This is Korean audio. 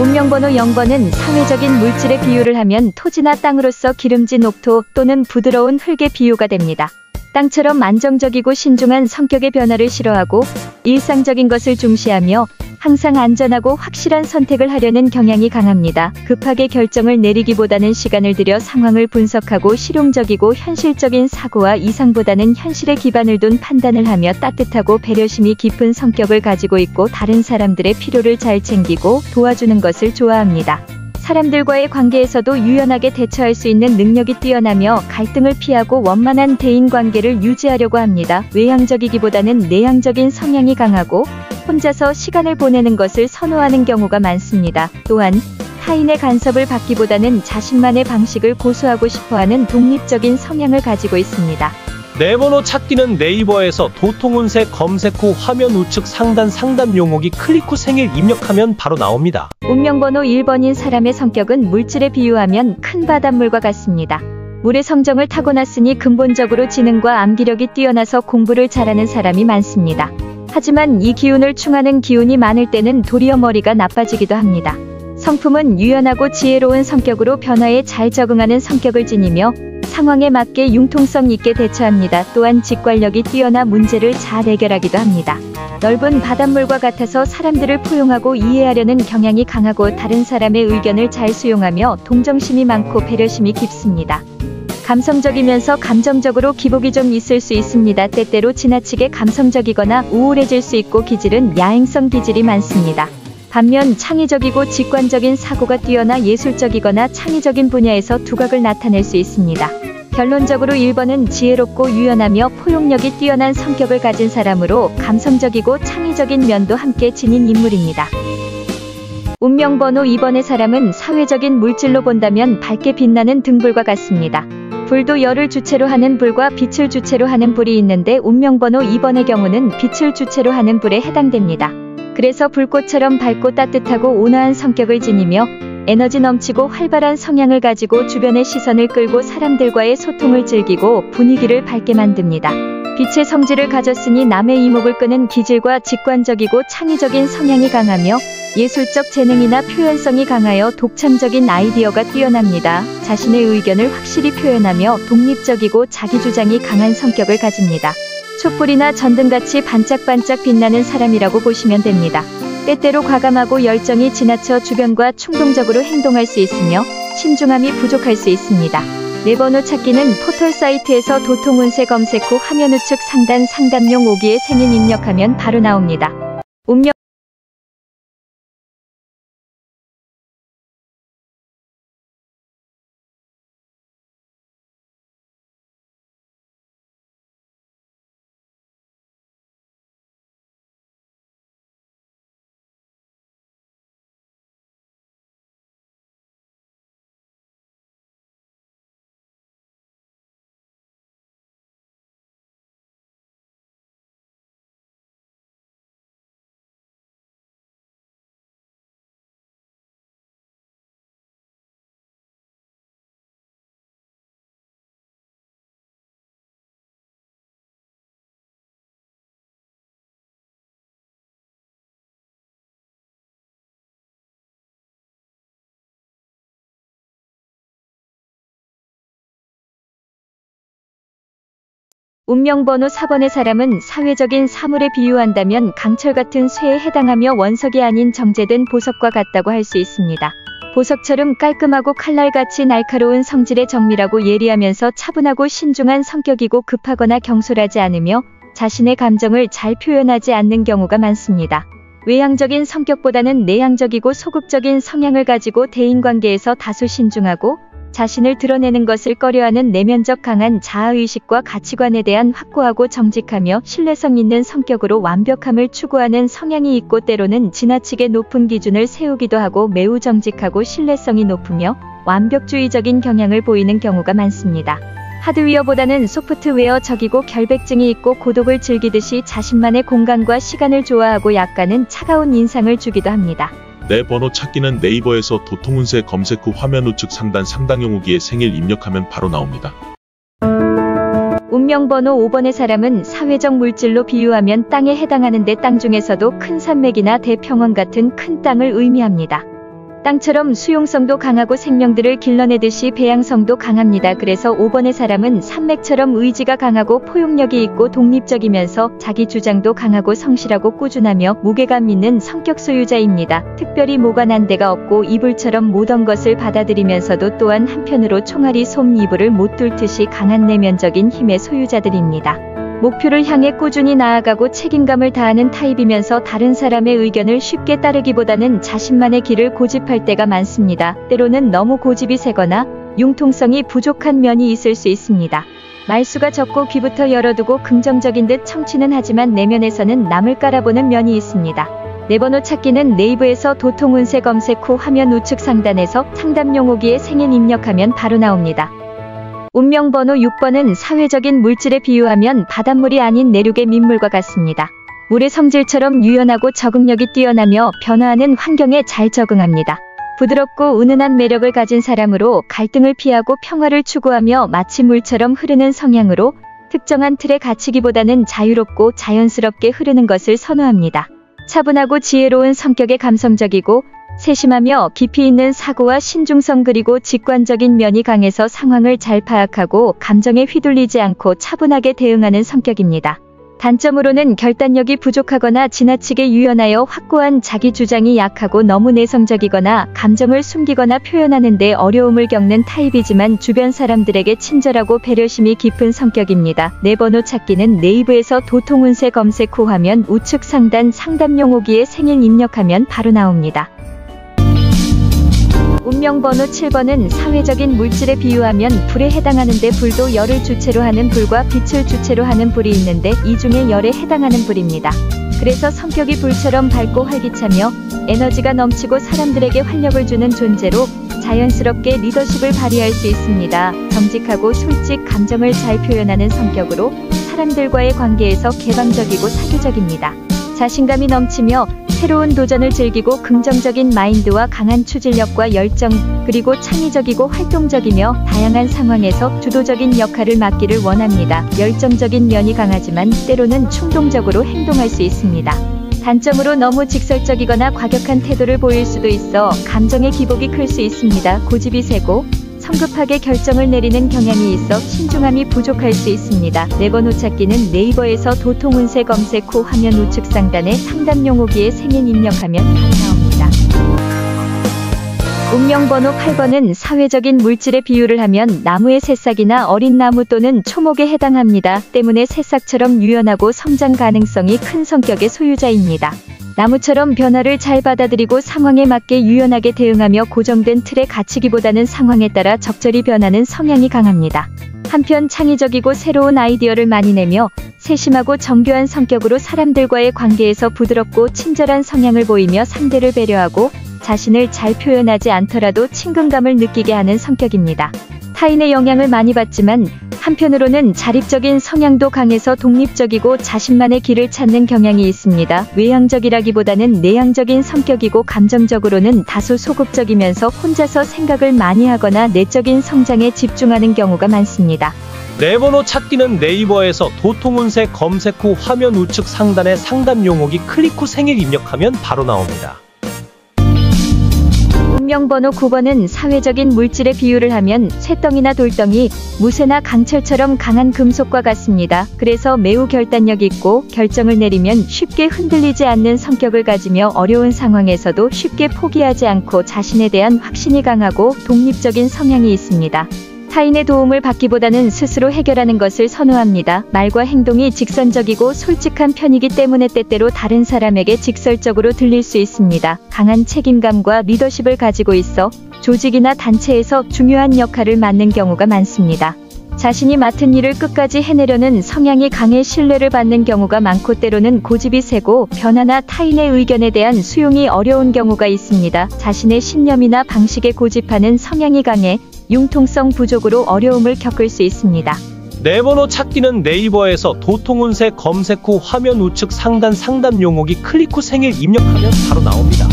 운명번호 0번은 사회적인 물질의 비유를 하면 토지나 땅으로서 기름진 옥토 또는 부드러운 흙의 비유가 됩니다. 땅처럼 안정적이고 신중한 성격의 변화를 싫어하고 일상적인 것을 중시하며 항상 안전하고 확실한 선택을 하려는 경향이 강합니다. 급하게 결정을 내리기보다는 시간을 들여 상황을 분석하고 실용적이고 현실적인 사고와 이상보다는 현실에 기반을 둔 판단을 하며 따뜻하고 배려심이 깊은 성격을 가지고 있고 다른 사람들의 필요를 잘 챙기고 도와주는 것을 좋아합니다. 사람들과의 관계에서도 유연하게 대처할 수 있는 능력이 뛰어나며 갈등을 피하고 원만한 대인관계를 유지하려고 합니다. 외향적이기보다는 내향적인 성향이 강하고 혼자서 시간을 보내는 것을 선호하는 경우가 많습니다. 또한 타인의 간섭을 받기보다는 자신만의 방식을 고수하고 싶어하는 독립적인 성향을 가지고 있습니다. 내 번호 찾기는 네이버에서 도통운세 검색 후 화면 우측 상단 상담 용어기 클릭 후 생일 입력하면 바로 나옵니다. 운명번호 1번인 사람의 성격은 물질에 비유하면 큰 바닷물과 같습니다. 물의 성정을 타고났으니 근본적으로 지능과 암기력이 뛰어나서 공부를 잘하는 사람이 많습니다. 하지만 이 기운을 충하는 기운이 많을 때는 도리어 머리가 나빠지기도 합니다. 성품은 유연하고 지혜로운 성격으로 변화에 잘 적응하는 성격을 지니며 상황에 맞게 융통성 있게 대처합니다. 또한 직관력이 뛰어나 문제를 잘 해결하기도 합니다. 넓은 바닷물과 같아서 사람들을 포용하고 이해하려는 경향이 강하고 다른 사람의 의견을 잘 수용하며 동정심이 많고 배려심이 깊습니다. 감성적이면서 감정적으로 기복이 좀 있을 수 있습니다. 때때로 지나치게 감성적이거나 우울해질 수 있고 기질은 야행성 기질이 많습니다. 반면 창의적이고 직관적인 사고가 뛰어나 예술적이거나 창의적인 분야에서 두각을 나타낼 수 있습니다. 결론적으로 1번은 지혜롭고 유연하며 포용력이 뛰어난 성격을 가진 사람으로 감성적이고 창의적인 면도 함께 지닌 인물입니다. 운명번호 2번의 사람은 사회적인 물질로 본다면 밝게 빛나는 등불과 같습니다. 불도 열을 주체로 하는 불과 빛을 주체로 하는 불이 있는데 운명번호 2번의 경우는 빛을 주체로 하는 불에 해당됩니다. 그래서 불꽃처럼 밝고 따뜻하고 온화한 성격을 지니며 에너지 넘치고 활발한 성향을 가지고 주변의 시선을 끌고 사람들과의 소통을 즐기고 분위기를 밝게 만듭니다. 빛의 성질을 가졌으니 남의 이목을 끄는 기질과 직관적이고 창의적인 성향이 강하며 예술적 재능이나 표현성이 강하여 독창적인 아이디어가 뛰어납니다. 자신의 의견을 확실히 표현하며 독립적이고 자기주장이 강한 성격을 가집니다. 촛불이나 전등같이 반짝반짝 빛나는 사람이라고 보시면 됩니다. 때때로 과감하고 열정이 지나쳐 주변과 충동적으로 행동할 수 있으며 신중함이 부족할 수 있습니다. 내 번호 찾기는 포털 사이트에서 도통운세 검색 후 화면 우측 상단 상담용 오기에 생일 입력하면 바로 나옵니다. 운명 운명번호 4번의 사람은 사회적인 사물에 비유한다면 강철 같은 쇠에 해당하며 원석이 아닌 정제된 보석과 같다고 할 수 있습니다. 보석처럼 깔끔하고 칼날같이 날카로운 성질의 정밀하고 예리하면서 차분하고 신중한 성격이고 급하거나 경솔하지 않으며 자신의 감정을 잘 표현하지 않는 경우가 많습니다. 외향적인 성격보다는 내향적이고 소극적인 성향을 가지고 대인관계에서 다소 신중하고 자신을 드러내는 것을 꺼려하는 내면적 강한 자아의식과 가치관에 대한 확고하고 정직하며 신뢰성 있는 성격으로 완벽함을 추구하는 성향이 있고 때로는 지나치게 높은 기준을 세우기도 하고 매우 정직하고 신뢰성이 높으며 완벽주의적인 경향을 보이는 경우가 많습니다. 하드웨어보다는 소프트웨어적이고 결백증이 있고 고독을 즐기듯이 자신만의 공간과 시간을 좋아하고 약간은 차가운 인상을 주기도 합니다. 내 번호 찾기는 네이버에서 도통운세 검색 후 화면 우측 상단 상담용 오기에 생일 입력하면 바로 나옵니다. 운명번호 5번의 사람은 사회적 물질로 비유하면 땅에 해당하는데 땅 중에서도 큰 산맥이나 대평원 같은 큰 땅을 의미합니다. 땅처럼 수용성도 강하고 생명들을 길러내듯이 배양성도 강합니다. 그래서 5번의 사람은 산맥처럼 의지가 강하고 포용력이 있고 독립적이면서 자기 주장도 강하고 성실하고 꾸준하며 무게감 있는 성격 소유자입니다. 특별히 모관한 데가 없고 이불처럼 모든 것을 받아들이면서도 또한 한편으로 총알이 솜 이불을 못 뚫듯이 강한 내면적인 힘의 소유자들입니다. 목표를 향해 꾸준히 나아가고 책임감을 다하는 타입이면서 다른 사람의 의견을 쉽게 따르기보다는 자신만의 길을 고집할 때가 많습니다. 때로는 너무 고집이 세거나 융통성이 부족한 면이 있을 수 있습니다. 말수가 적고 귀부터 열어두고 긍정적인 듯 청취는 하지만 내면에서는 남을 깔아보는 면이 있습니다. 4번호 찾기는 네이버에서 도통운세 검색 후 화면 우측 상단에서 상담 용어기에 생일 입력하면 바로 나옵니다. 운명번호 6번은 사회적인 물질에 비유하면 바닷물이 아닌 내륙의 민물과 같습니다. 물의 성질처럼 유연하고 적응력이 뛰어나며 변화하는 환경에 잘 적응합니다. 부드럽고 은은한 매력을 가진 사람으로 갈등을 피하고 평화를 추구하며 마치 물처럼 흐르는 성향으로 특정한 틀에 갇히기보다는 자유롭고 자연스럽게 흐르는 것을 선호합니다. 차분하고 지혜로운 성격에 감성적이고 세심하며 깊이 있는 사고와 신중성 그리고 직관적인 면이 강해서 상황을 잘 파악하고 감정에 휘둘리지 않고 차분하게 대응하는 성격입니다. 단점으로는 결단력이 부족하거나 지나치게 유연하여 확고한 자기 주장이 약하고 너무 내성적이거나 감정을 숨기거나 표현하는 데 어려움을 겪는 타입이지만 주변 사람들에게 친절하고 배려심이 깊은 성격입니다. 4번호 찾기는 네이버에서 도통운세 검색 후 화면 우측 상단 상담 용어기에 생일 입력하면 바로 나옵니다. 운명번호 7번은 사회적인 물질에 비유하면 불에 해당하는데 불도 열을 주체로 하는 불과 빛을 주체로 하는 불이 있는데 이 중에 열에 해당하는 불입니다. 그래서 성격이 불처럼 밝고 활기차며 에너지가 넘치고 사람들에게 활력을 주는 존재로 자연스럽게 리더십을 발휘할 수 있습니다. 정직하고 솔직 감정을 잘 표현하는 성격으로 사람들과의 관계에서 개방적이고 사교적입니다. 자신감이 넘치며 새로운 도전을 즐기고 긍정적인 마인드와 강한 추진력과 열정 그리고 창의적이고 활동적이며 다양한 상황에서 주도적인 역할을 맡기를 원합니다. 열정적인 면이 강하지만 때로는 충동적으로 행동할 수 있습니다. 단점으로 너무 직설적이거나 과격한 태도를 보일 수도 있어 감정의 기복이 클 수 있습니다. 고집이 세고 성급하게 결정을 내리는 경향이 있어 신중함이 부족할 수 있습니다. 4번호 찾기는 네이버에서 도통운세 검색 후 화면 우측 상단에 상담 용어기에 생일 입력하면 바로 나옵니다. 운명번호 8번은 사회적인 물질에 비유를 하면 나무의 새싹이나 어린 나무 또는 초목에 해당합니다. 때문에 새싹처럼 유연하고 성장 가능성이 큰 성격의 소유자입니다. 나무처럼 변화를 잘 받아들이고 상황에 맞게 유연하게 대응하며 고정된 틀에 갇히기보다는 상황에 따라 적절히 변하는 성향이 강합니다. 한편 창의적이고 새로운 아이디어를 많이 내며 세심하고 정교한 성격으로 사람들과의 관계에서 부드럽고 친절한 성향을 보이며 상대를 배려하고 자신을 잘 표현하지 않더라도 친근감을 느끼게 하는 성격입니다. 타인의 영향을 많이 받지만 한편으로는 자립적인 성향도 강해서 독립적이고 자신만의 길을 찾는 경향이 있습니다. 외향적이라기보다는 내향적인 성격이고 감정적으로는 다소 소극적이면서 혼자서 생각을 많이 하거나 내적인 성장에 집중하는 경우가 많습니다. 4번호 찾기는 네이버에서 도통운세 검색 후 화면 우측 상단에 상담 용어기 클릭 후 생일 입력하면 바로 나옵니다. 운명번호 9번은 사회적인 물질에 비유를 하면 쇠덩이나 돌덩이, 무쇠나 강철처럼 강한 금속과 같습니다. 그래서 매우 결단력 있고 결정을 내리면 쉽게 흔들리지 않는 성격을 가지며 어려운 상황에서도 쉽게 포기하지 않고 자신에 대한 확신이 강하고 독립적인 성향이 있습니다. 타인의 도움을 받기보다는 스스로 해결하는 것을 선호합니다. 말과 행동이 직선적이고 솔직한 편이기 때문에 때때로 다른 사람에게 직설적으로 들릴 수 있습니다. 강한 책임감과 리더십을 가지고 있어 조직이나 단체에서 중요한 역할을 맡는 경우가 많습니다. 자신이 맡은 일을 끝까지 해내려는 성향이 강해 신뢰를 받는 경우가 많고 때로는 고집이 세고 변화나 타인의 의견에 대한 수용이 어려운 경우가 있습니다. 자신의 신념이나 방식에 고집하는 성향이 강해 융통성 부족으로 어려움을 겪을 수 있습니다. 4번호 찾기는 네이버에서 도통운세 검색 후 화면 우측 상단 상담 용어기 클릭 후 생일 입력하면 바로 나옵니다.